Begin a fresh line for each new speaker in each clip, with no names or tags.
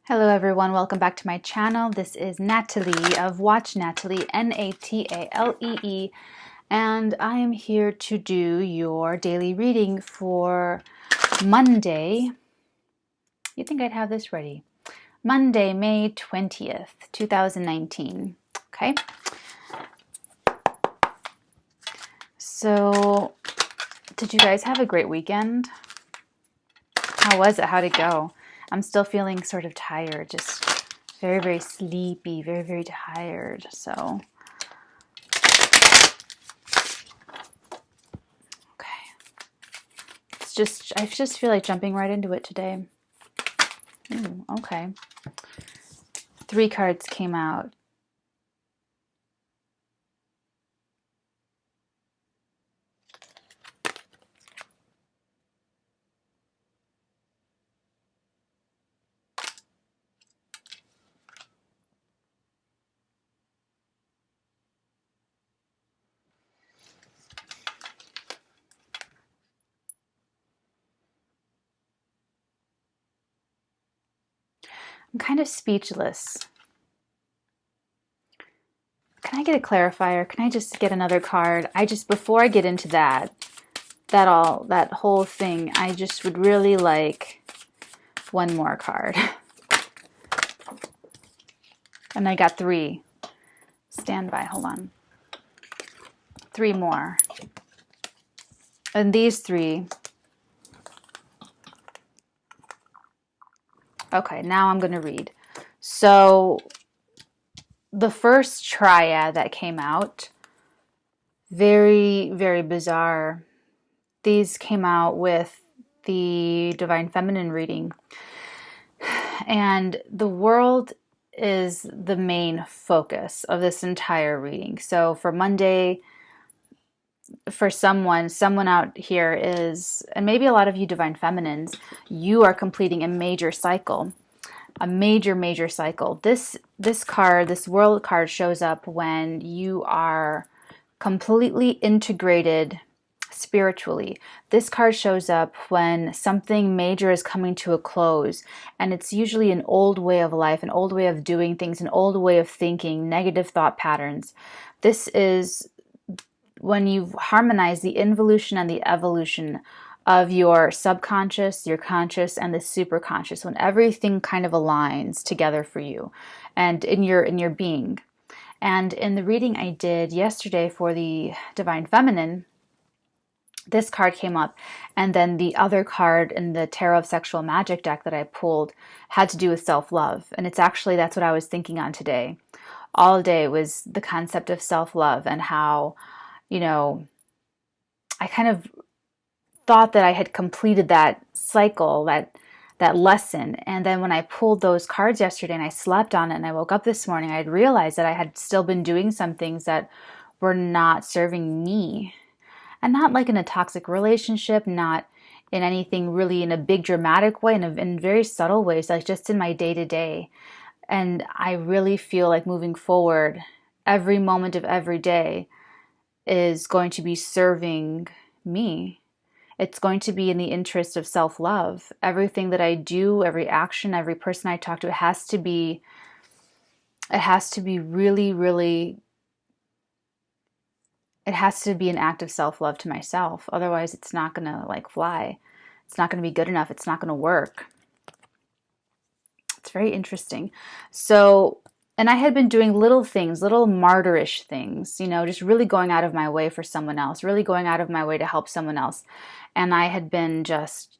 Hello everyone, welcome back to my channel. This is Natalie of Watch Natalie, Natalee, and I am here to do your daily reading for Monday. You'd think I'd have this ready. Monday, May 20th, 2019. Okay. So, did you guys have a great weekend? How was it? How'd it go? I'm still feeling sort of tired, just very, very sleepy, very, very tired. So, okay. I just feel like jumping right into it today. Ooh, okay. 3 cards came out. I'm kind of speechless. Can I get a clarifier? Can I just get another card? Before I get into that whole thing, I just would really like one more card. And I got 3. Stand by, hold on. 3 more. And these 3. Okay, now I'm going to read. So, the first triad that came out, very, very bizarre. These came out with the Divine Feminine reading. And the world is the main focus of this entire reading. So for Monday, for someone out here is, and maybe a lot of you Divine Feminines, you are completing a major cycle. A major cycle. This card, this world card, shows up when you are completely integrated spiritually. This card shows up when something major is coming to a close, and it's usually an old way of life, an old way of doing things, an old way of thinking, negative thought patterns. This is when you've harmonized the involution and the evolution of your subconscious, your conscious, and the superconscious, when everything kind of aligns together for you and in your being. And in the reading I did yesterday for the Divine Feminine, this card came up, and then the other card in the Tarot of Sexual Magic deck that I pulled had to do with self-love. And that's what I was thinking on today. All day was the concept of self-love and how, I kind of thought that I had completed that cycle, that lesson. And then when I pulled those cards yesterday and I slept on it and I woke up this morning, I had realized that I had still been doing some things that were not serving me. And not like in a toxic relationship, not in anything really in a big dramatic way, in very subtle ways, like just in my day-to-day. And I really feel like moving forward, every moment of every day is going to be serving me. It's going to be in the interest of self-love. Everything that I do, every action, every person I talk to, it has to be really, really, it has to be an act of self-love to myself. Otherwise, it's not going to fly. It's not going to be good enough. It's not going to work. It's very interesting. So, and I had been doing little things, little martyrish things, just really going out of my way for someone else, really going out of my way to help someone else. And I had been just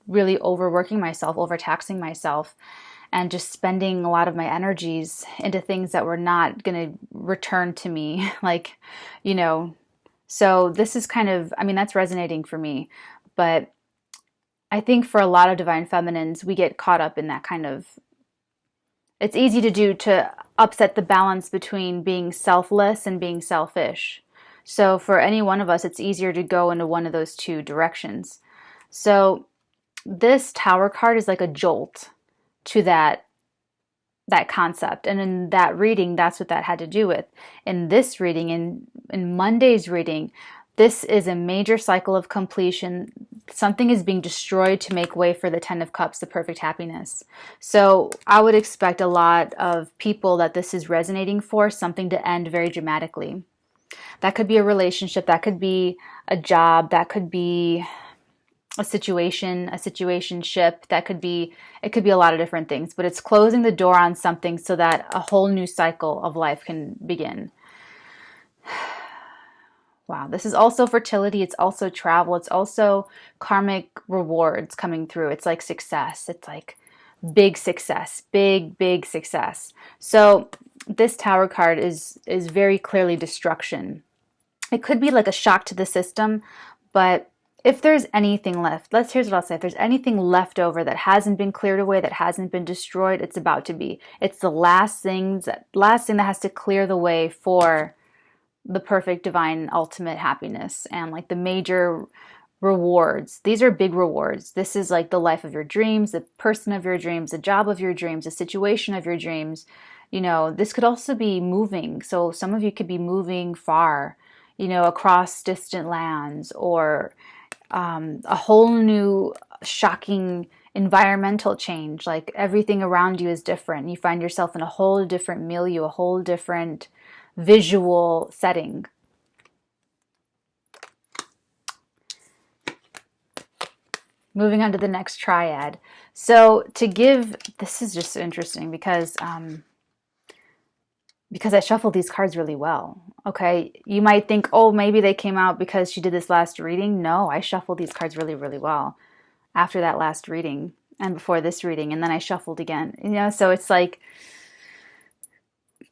really overworking myself, overtaxing myself, and just spending a lot of my energies into things that were not going to return to me. So this is kind of, that's resonating for me. But I think for a lot of Divine Feminines, we get caught up in that kind of, it's easy to do to upset the balance between being selfless and being selfish. So for any one of us, it's easier to go into one of those two directions. So this Tower card is like a jolt to that concept. And in that reading, that's what that had to do with. In this reading, in Monday's reading, This is a major cycle of completion. Something is being destroyed to make way for the Ten of Cups, the perfect happiness. So I would expect a lot of people that this is resonating for, something to end very dramatically. That could be a relationship, that could be a job, that could be a situationship, that could be, it could be a lot of different things, but it's closing the door on something so that a whole new cycle of life can begin. Wow, this is also fertility, it's also travel, it's also karmic rewards coming through. It's like success. It's like big success, big success. So this Tower card is very clearly destruction. It could be like a shock to the system, but if there's anything left, here's what I'll say. If there's anything left over that hasn't been cleared away, that hasn't been destroyed, it's about to be. It's the last thing that has to clear the way for the perfect divine ultimate happiness and like the major rewards. These are big rewards. This is like the life of your dreams, the person of your dreams, the job of your dreams, the situation of your dreams. You know, this could also be moving. So some of you could be moving far, you know, across distant lands, or a whole new shocking environmental change. Like everything around you is different. You find yourself in a whole different milieu, a whole different visual setting. Moving on to the next triad. So to give, this is just interesting because I shuffled these cards really well. Okay, you might think, oh, maybe they came out because she did this last reading. No, I shuffled these cards really, really well after that last reading and before this reading, and then I shuffled again. You know, so it's like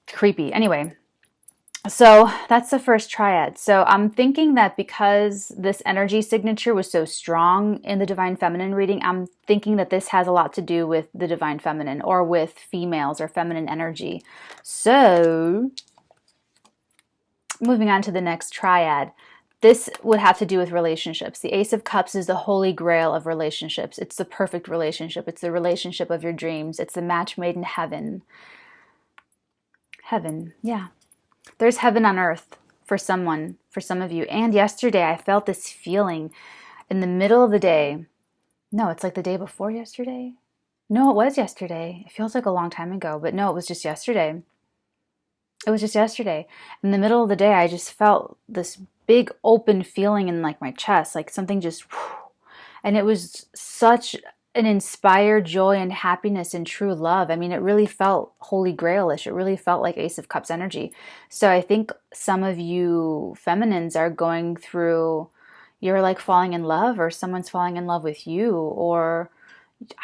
creepy. Anyway, so that's the first triad. So I'm thinking that because this energy signature was so strong in the Divine Feminine reading, I'm thinking that this has a lot to do with the Divine Feminine or with females or feminine energy. So moving on to the next triad. This would have to do with relationships. The Ace of Cups is the holy grail of relationships. It's the perfect relationship. It's the relationship of your dreams. It's the match made in heaven. Heaven, yeah. There's heaven on earth for someone, for some of you. And yesterday I felt this feeling in the middle of the day. No, it's like the day before yesterday. No, it was yesterday. It feels like a long time ago, but no, it was just yesterday. It was just yesterday. In the middle of the day, I just felt this big open feeling in like my chest, like something just, and it was such an inspired joy and happiness and true love. I mean, it really felt Holy Grailish. It really felt like Ace of Cups energy. So I think some of you feminines are going through, you're like falling in love, or someone's falling in love with you, or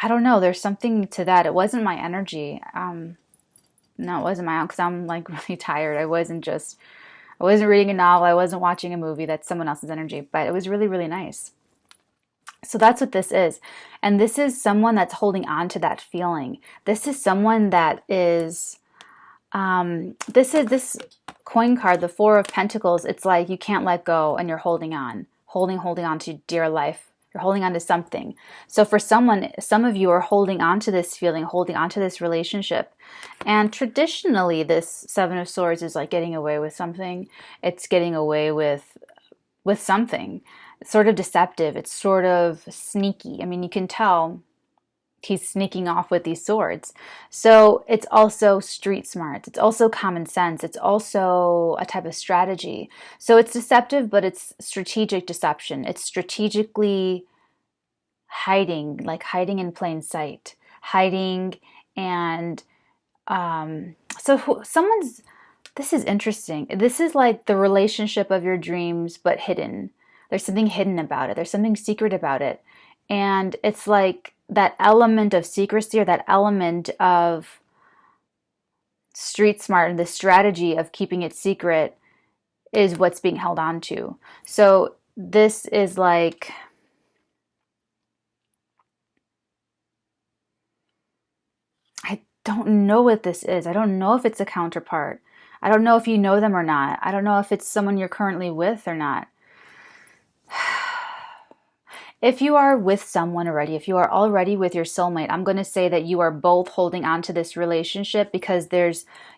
I don't know. There's something to that. It wasn't my energy. No, it wasn't my own, because I'm like really tired. I wasn't reading a novel. I wasn't watching a movie. That's someone else's energy, but it was really, really nice. So that's what this is. And this is someone that's holding on to that feeling. This is someone that is, this coin card, the Four of Pentacles. It's like you can't let go and you're holding on to dear life. You're holding on to something. So for someone, some of you are holding on to this feeling, holding on to this relationship. And traditionally, this Seven of Swords is like getting away with something. It's getting away with something. It's sort of deceptive. It's sort of sneaky. I mean, you can tell he's sneaking off with these swords. So it's also street smart. It's also common sense. It's also a type of strategy. So it's deceptive, but it's strategic deception. It's strategically hiding, like hiding in plain sight, hiding. And this is interesting. This is like the relationship of your dreams, but hidden. There's something hidden about it. There's something secret about it. And it's like that element of secrecy, or that element of street smart, and the strategy of keeping it secret is what's being held on to. So this is like, I don't know what this is. I don't know if it's a counterpart. I don't know if you know them or not. I don't know if it's someone you're currently with or not. If you are with someone already, if you are already with your soulmate, I'm going to say that you are both holding on to this relationship because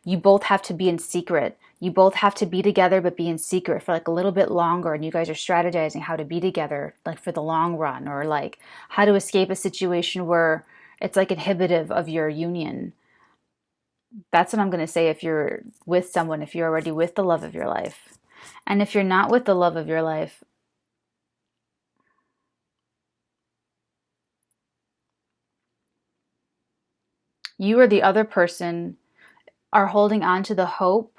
you both have to be in secret. You both have to be together, but be in secret for like a little bit longer. And you guys are strategizing how to be together, like for the long run, or like how to escape a situation where it's like inhibitive of your union. That's what I'm going to say if you're with someone, if you're already with the love of your life. And if you're not with the love of your life, you or the other person are holding on to the hope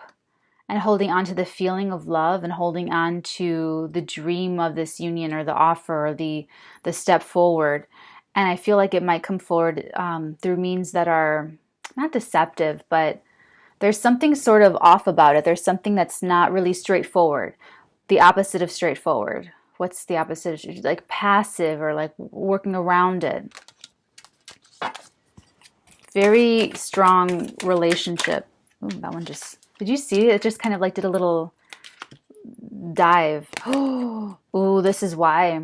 and holding on to the feeling of love and holding on to the dream of this union or the offer or the step forward. And I feel like it might come forward through means that are not deceptive, but there's something sort of off about it. There's something that's not really straightforward. The opposite of straightforward. What's the opposite of like passive or like working around it? Very strong relationship. Ooh, that one just, did you see it? It just kind of like did a little dive. Ooh, this is why.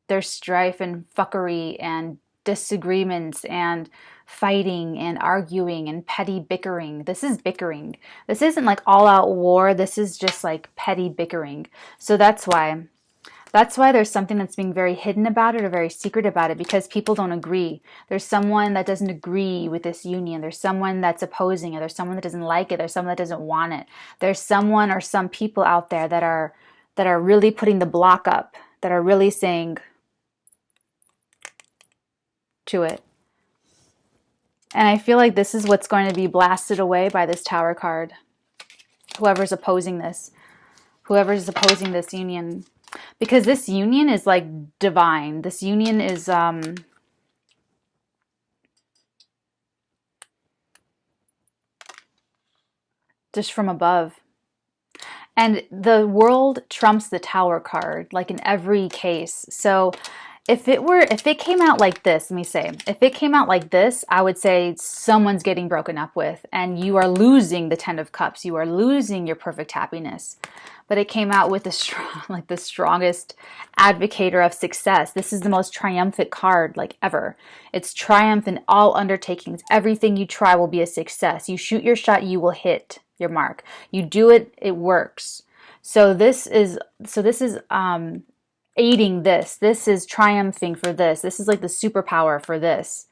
There's strife and fuckery and disagreements and fighting and arguing and petty bickering. This is bickering. This isn't like all out war. This is just like petty bickering. So that's why. That's why there's something that's being very hidden about it or very secret about it, because people don't agree. There's someone that doesn't agree with this union. There's someone that's opposing it. There's someone that doesn't like it. There's someone that doesn't want it. There's someone or some people out there that are really putting the block up, that are really saying to it. And I feel like this is what's going to be blasted away by this Tower card. Whoever's opposing this union. Because this union is like divine. This union is just from above. And the world trumps the Tower card, like in every case. So if it came out like this, let me say, if it came out like this, I would say someone's getting broken up with and you are losing the Ten of Cups. You are losing your perfect happiness. But it came out with the strongest advocator of success. This is the most triumphant card like ever. It's triumph in all undertakings. Everything you try will be a success. You shoot your shot, you will hit your mark. You do it, it works. So this is aiding this. This is triumphing for this. This is like the superpower for this.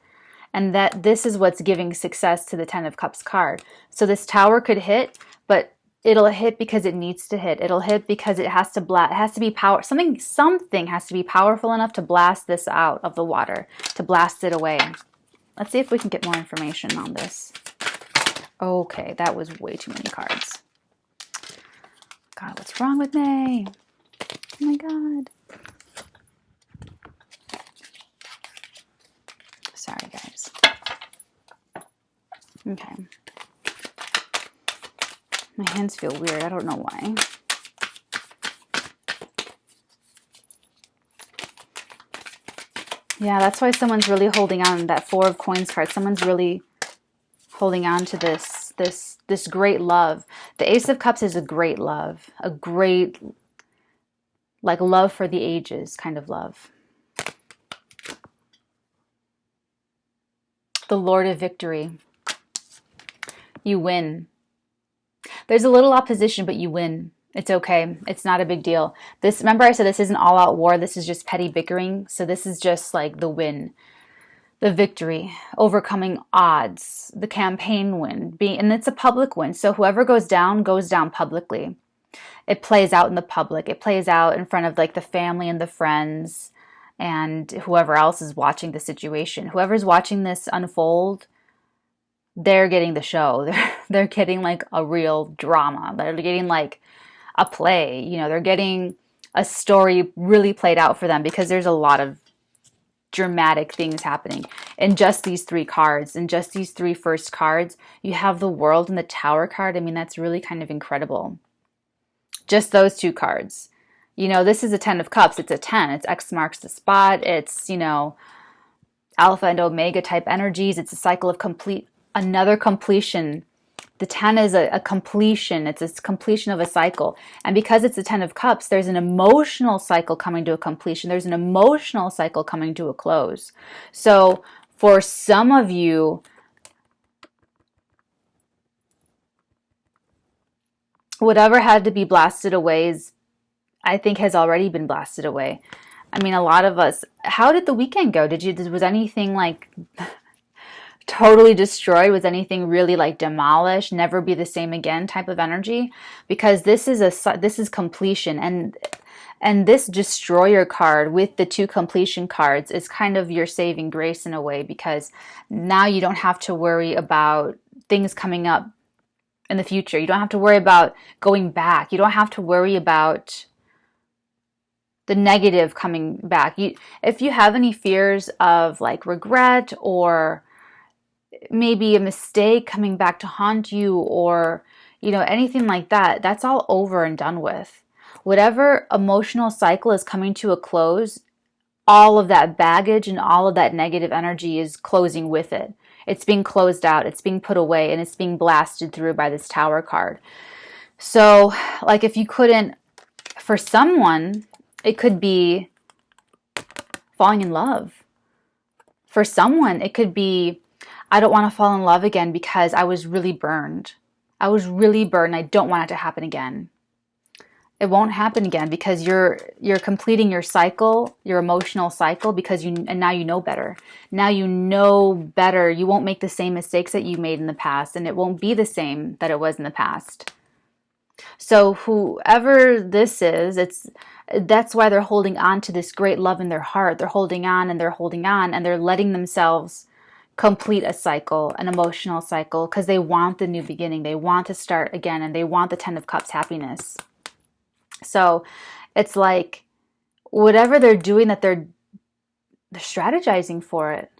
And that this is what's giving success to the Ten of Cups card. So this Tower could hit, but it'll hit because it needs to hit. It'll hit because it has to blast. It has to be power. Something has to be powerful enough to blast this out of the water, to blast it away. Let's see if we can get more information on this. Okay, that was way too many cards. God, what's wrong with me? Oh my God. Sorry, guys. Okay. My hands feel weird. I don't know why. Yeah, that's why someone's really holding on. That Four of Coins card. Someone's really holding on to this great love. The Ace of Cups is a great love. A great, like, love for the ages kind of love. The Lord of Victory. You win. There's a little opposition, but you win. It's okay. It's not a big deal. This, remember I said this isn't all out war. This is just petty bickering. So this is just like the win, the victory, overcoming odds, the campaign win, and it's a public win. So whoever goes down publicly. It plays out in the public. It plays out in front of like the family and the friends and whoever else is watching the situation. Whoever's watching this unfold, they're getting the show. They're getting like a real drama. They're getting like a play. You know, they're getting a story really played out for them because there's a lot of dramatic things happening. In just these three cards, in just these three first cards, you have the World and the Tower card. I mean, that's really kind of incredible. Just those two cards. You know, this is a Ten of Cups. It's a 10. It's X marks the spot. It's, you know, Alpha and Omega type energies. It's a cycle of another completion. The 10 is a completion. It's a completion of a cycle. And because it's a 10 of Cups, there's an emotional cycle coming to a completion. There's an emotional cycle coming to a close. So for some of you, Whatever had to be blasted away is, I think, has already been blasted away. I mean, a lot of us, how did the weekend go? Was anything like totally destroyed? Was anything really like demolished, never be the same again type of energy? Because this is completion, and this destroyer card with the two completion cards is kind of your saving grace in a way, because now you don't have to worry about things coming up in the future. You don't have to worry about going back. You don't have to worry about the negative coming back. If you have any fears of like regret or maybe a mistake coming back to haunt you, or anything like that, that's all over and done with. Whatever emotional cycle is coming to a close, all of that baggage and all of that negative energy is closing with it. It's being closed out, it's being put away, and it's being blasted through by this Tower card. So, like, if you couldn't, for someone, it could be falling in love. For someone, it could be, I don't want to fall in love again because I was really burned. I was really burned. I don't want it to happen again. It won't happen again because you're completing your cycle, your emotional cycle, and now you know better. Now you know better. You won't make the same mistakes that you made in the past, and it won't be the same that it was in the past. So whoever this is, that's why they're holding on to this great love in their heart. They're holding on and they're holding on, and they're letting themselves complete a cycle, an emotional cycle, because they want the new beginning. They want to start again, and they want the Ten of Cups happiness. So it's like whatever they're doing, that they're strategizing for it.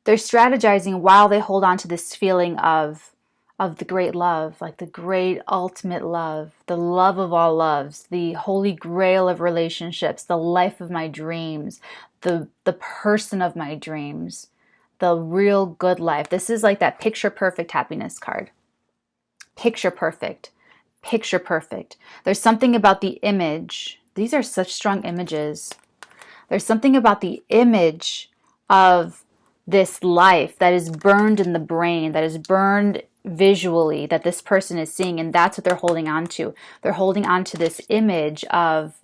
They're strategizing while they hold on to this feeling of the great love, like the great ultimate love, the love of all loves, the holy grail of relationships, the life of my dreams, the person of my dreams, the real good life. This is like that picture perfect happiness card. Picture perfect. Picture perfect. There's something about the image. These are such strong images. There's something about the image of this life that is burned in the brain, that is burned visually, that this person is seeing, and that's what they're holding on to. They're holding on to this image of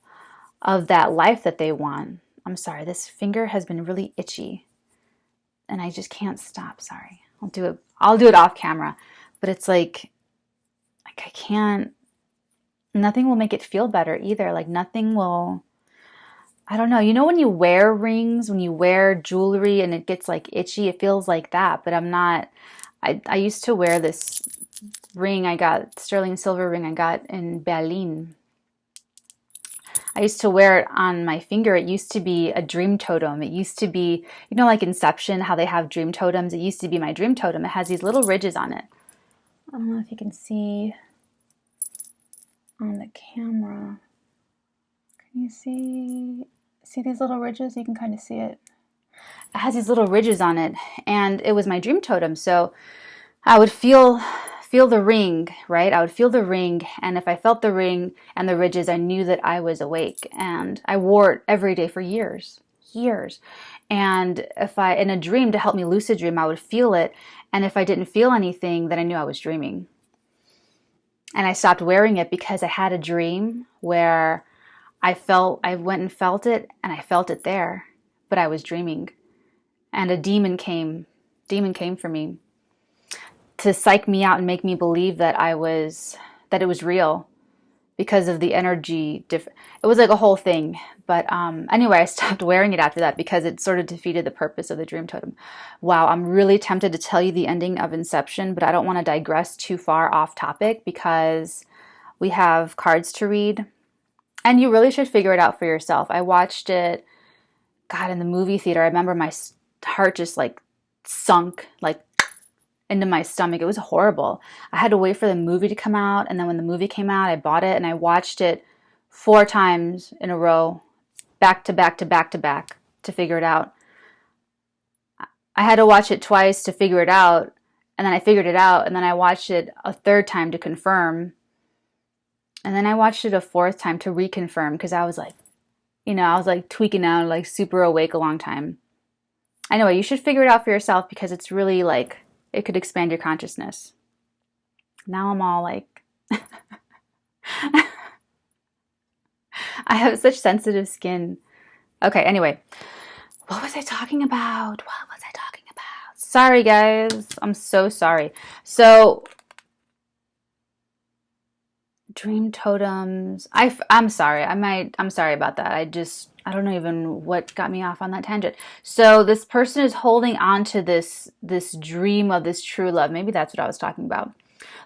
that life that they want. I'm sorry, this finger has been really itchy and I just can't stop. Sorry. I'll do it off camera. But it's like I can't, nothing will make it feel better either. Like nothing will, I don't know. You know when you wear rings, when you wear jewelry and it gets like itchy, it feels like that. But I'm not, I used to wear this ring I got, sterling silver ring I got in Berlin. I used to wear it on my finger. It used to be a dream totem. It used to be, like Inception, how they have dream totems. It used to be my dream totem. It has these little ridges on it. I don't know if you can see on the camera. Can you see these little ridges? You can kind of see it. It has these little ridges on it, and it was my dream totem. So I would feel the ring, right? I would feel the ring, and if I felt the ring and the ridges, I knew that I was awake. And I wore it every day for years. And if in a dream, to help me lucid dream, I would feel it. And if I didn't feel anything, then I knew I was dreaming. And I stopped wearing it because I had a dream where I went and felt it, and I felt it there, but I was dreaming. And a demon came for me to psych me out and make me believe that it was real because of the energy. It was like a whole thing. But anyway, I stopped wearing it after that because it sort of defeated the purpose of the dream totem. Wow, I'm really tempted to tell you the ending of Inception, but I don't want to digress too far off topic because we have cards to read. And you really should figure it out for yourself. I watched it, God, in the movie theater. I remember my heart just like sunk like into my stomach. It was horrible. I had to wait for the movie to come out, and then when the movie came out, I bought it and I watched it 4 times in a row, back to back to back to back, to figure it out. I had to watch it twice to figure it out, and then I figured it out, and then I watched it a 3rd time to confirm, and then I watched it a 4th time to reconfirm because I was like, tweaking out, like super awake a long time. Anyway, you should figure it out for yourself because it's really like, it could expand your consciousness. Now I'm all like, I have such sensitive skin. Okay, anyway, what was I talking about? What was I talking about? Sorry, guys. I'm so sorry. So, dream totems. I'm sorry. I'm sorry about that. I don't know even what got me off on that tangent. So this person is holding on to this dream of this true love. Maybe that's what I was talking about.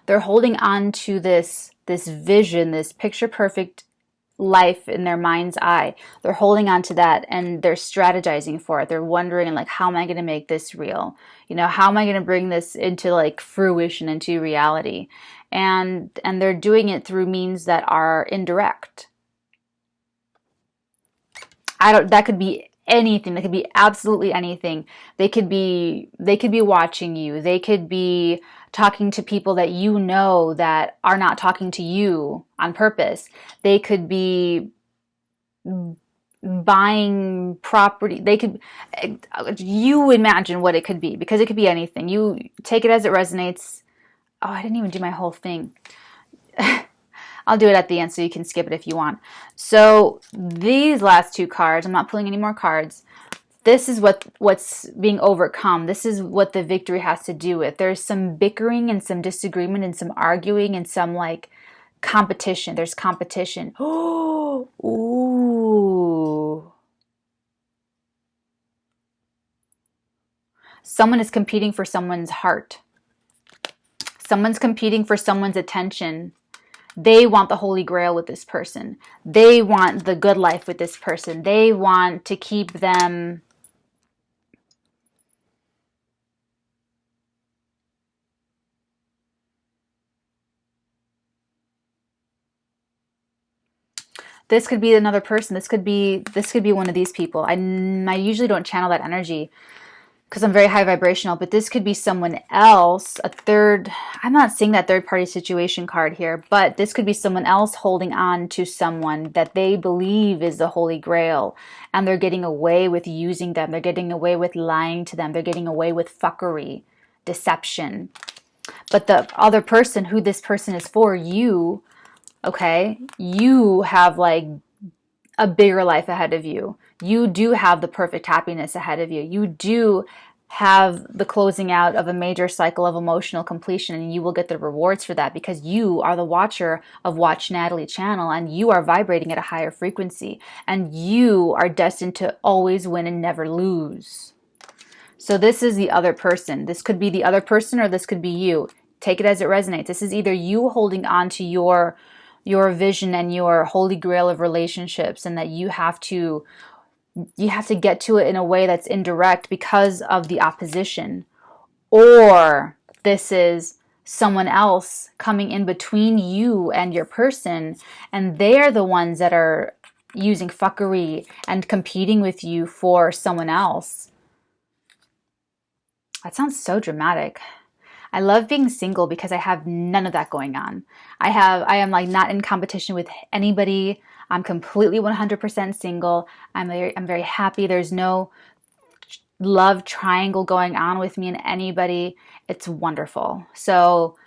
They're holding on to this vision, this picture perfect life in their mind's eye. They're holding on to that and they're strategizing for it. They're wondering like, how am I going to make this real? You know, how am I going to bring this into like fruition, into reality? And they're doing it through means that are indirect. That could be anything. That could be absolutely anything. They could be watching you. They could be talking to people that you know that are not talking to you on purpose. They could be buying property. You imagine what it could be, because it could be anything. You take it as it resonates. Oh, I didn't even do my whole thing. I'll do it at the end so you can skip it if you want. So these last two cards, I'm not pulling any more cards. This is what's being overcome. This is what the victory has to do with. There's some bickering and some disagreement and some arguing and some like competition. There's competition. Oh, ooh. Someone is competing for someone's heart. Someone's competing for someone's attention. They want the Holy Grail with this person. They want the good life with this person. They want to keep them. This could be another person. This could be one of these people. I usually don't channel that energy because I'm very high vibrational, but this could be someone else, a third. I'm not seeing that third party situation card here, but this could be someone else holding on to someone that they believe is the Holy Grail, and they're getting away with using them. They're getting away with lying to them. They're getting away with fuckery, deception. But the other person, who this person is for, you, okay, you have like a bigger life ahead of you. You do have the perfect happiness ahead of you. You do have the closing out of a major cycle of emotional completion, and you will get the rewards for that because you are the watcher of Watch Natalie channel, and you are vibrating at a higher frequency, and you are destined to always win and never lose. So this is the other person. This could be the other person, or this could be you. Take it as it resonates. This is either you holding on to your vision and your holy grail of relationships, and that you have to get to it in a way that's indirect because of the opposition, or this is someone else coming in between you and your person, and they're the ones that are using fuckery and competing with you for someone else. That sounds so dramatic. I love being single because I have none of that going on. I am like not in competition with anybody. I'm completely 100% single. I'm very happy. There's no love triangle going on with me and anybody. It's wonderful. So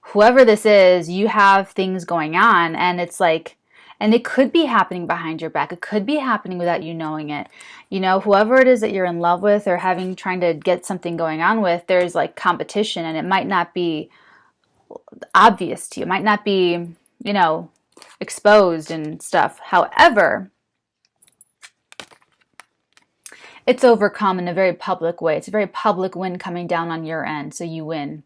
whoever this is, you have things going on, and it's like, and it could be happening behind your back. It could be happening without you knowing it. You know, whoever it is that you're in love with or trying to get something going on with, there's like competition, and it might not be obvious to you. It might not be, exposed and stuff. However, it's overcome in a very public way. It's a very public win coming down on your end, so you win.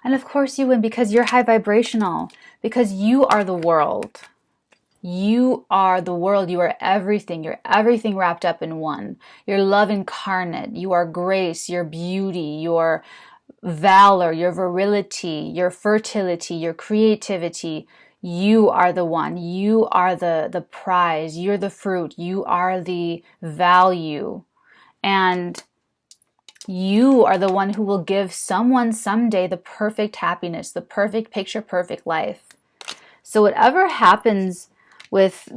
And of course you win because you're high vibrational, because you are the world. You are the world. You are everything. You're everything wrapped up in one. You're love incarnate. You are grace, your beauty, your valor, your virility, your fertility, your creativity. You are the one. You are the prize. You're the fruit. You are the value. And you are the one who will give someone someday the perfect happiness, the perfect picture, perfect life. So whatever happens with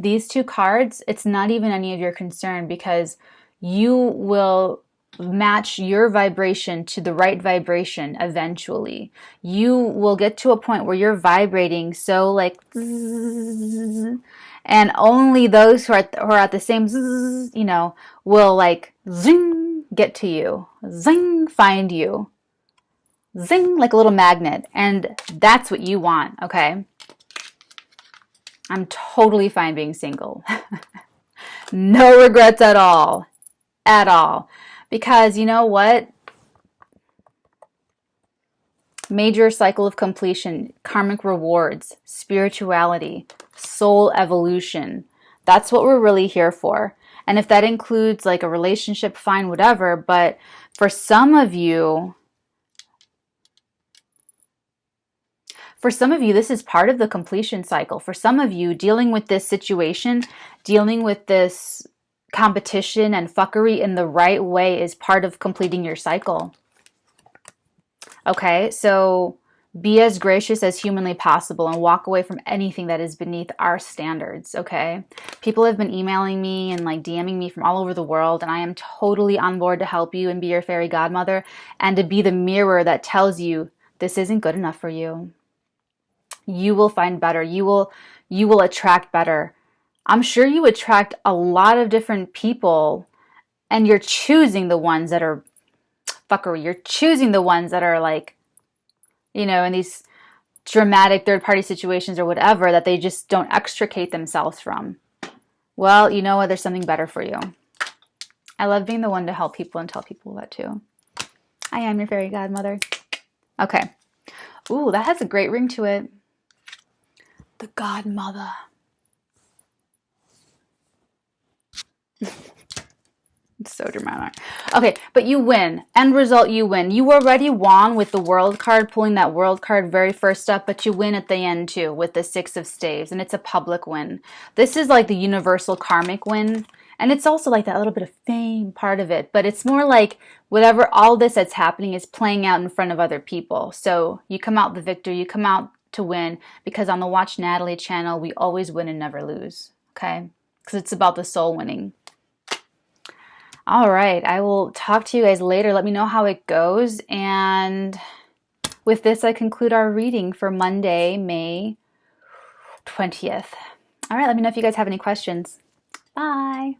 these two cards, it's not even any of your concern, because you will match your vibration to the right vibration eventually. You will get to a point where you're vibrating so like zzz, and only those who are at the same zzz, you know, will like zing get to you, zing find you, zing like a little magnet, and that's what you want. Okay, I'm totally fine being single. No regrets at all. At all. Because you know what? Major cycle of completion, karmic rewards, spirituality, soul evolution. That's what we're really here for. And if that includes like a relationship, fine, whatever. But for some of you, this is part of the completion cycle. For some of you, dealing with this situation, dealing with this competition and fuckery in the right way is part of completing your cycle. Okay, so be as gracious as humanly possible and walk away from anything that is beneath our standards, okay? People have been emailing me and like DMing me from all over the world, and I am totally on board to help you and be your fairy godmother and to be the mirror that tells you this isn't good enough for you. You will find better. You will attract better. I'm sure you attract a lot of different people, and you're choosing the ones that are fuckery. You're choosing the ones that are like, you know, in these dramatic third-party situations or whatever that they just don't extricate themselves from. Well, you know what? There's something better for you. I love being the one to help people and tell people that too. I am your fairy godmother. Okay. Ooh, that has a great ring to it. The godmother. It's so dramatic. Okay, but you win. End result, you win. You already won with the world card, pulling that world card very first up, but you win at the end too with the 6 of staves, and it's a public win. This is like the universal karmic win, and it's also like that little bit of fame part of it, but it's more like whatever all this that's happening is playing out in front of other people. So you come out the victor, you come out to win, because on the Watch Natalie channel, we always win and never lose, okay? Because it's about the soul winning. All right, I will talk to you guys later. Let me know how it goes. And with this, I conclude our reading for Monday, May 20th. All right, let me know if you guys have any questions. Bye.